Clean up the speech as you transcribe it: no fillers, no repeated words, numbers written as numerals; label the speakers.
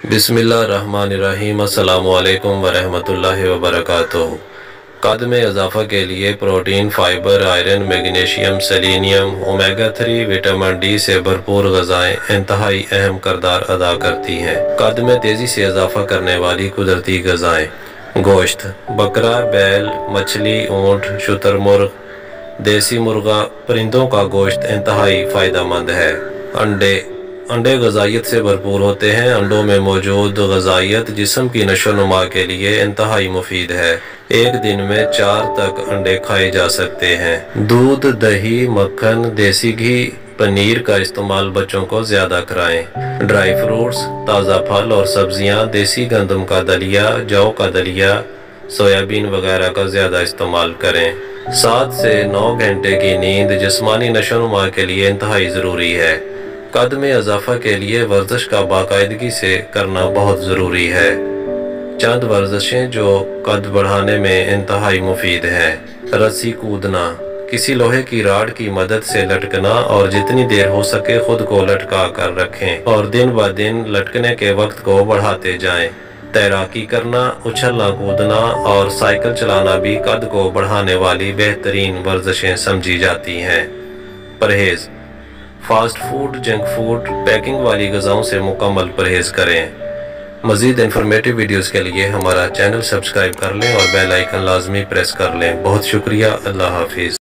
Speaker 1: बिस्मिल्लाहिर्रहमानिर्रहीम। अस्सलामुअलैकुम वरहमतुल्लाहि वबरकातुहू। कद में इजाफ़ा के लिए protein, fibre, iron, magnesium, selenium, omega 3, vitamin D से भरपूर ग़िज़ाएँ इंतहाई अहम किरदार अदा करती हैं। कद में तेज़ी से इजाफ़ा करने वाली कुदरती ग़िज़ाएँ: गोश्त: बकरा, बैल, मछली, ऊँट, शुतुरमुर्ग, देसी मुर्गा, परिंदों का गोश्त इंतहाई फ़ायदेमंद है। अंडे ग़िज़ाइयत से भरपूर होते हैं। अंडों में मौजूद ग़िज़ाइयत जिस्म की नशोनुमा के लिए इंतहाई मुफीद है। एक दिन में 4 तक अंडे खाए जा सकते हैं। दूध, दही, मक्खन, देसी घी, पनीर का इस्तेमाल बच्चों को ज़्यादा कराएं। ड्राई फ्रूट्स, ताज़ा फल और सब्जियां, देसी गंदम का दलिया, जौ का दलिया, सोयाबीन वगैरह का ज़्यादा इस्तेमाल करें। 7 से 9 घंटे की नींद जिस्मानी नशोनुमा के लिए इंतहाई ज़रूरी है। कद में इजाफ़ा के लिए वर्जिश का बाकायदगी से करना बहुत ज़रूरी है। चंद वर्जिशें जो कद बढ़ाने में इंतहाई मुफीद हैं: रस्सी कूदना: किसी लोहे की राड की मदद से लटकना और जितनी देर हो सके खुद को लटका कर रखें और दिन ब दिन लटकने के वक्त को बढ़ाते जाएं। तैराकी करना, उछलना कूदना और साइकिल चलाना भी कद को बढ़ाने वाली बेहतरीन वर्जिशें समझी जाती हैं। परहेज़: fast food, junk food, packing वाली ग़िज़ाओं से मुकम्मल परहेज़ करें। मज़ीद इन्फॉर्मेटिव वीडियोज़ के लिए हमारा चैनल सब्सक्राइब कर लें और बेल आइकन लाजमी प्रेस कर लें। बहुत शुक्रिया। अल्लाह हाफिज़।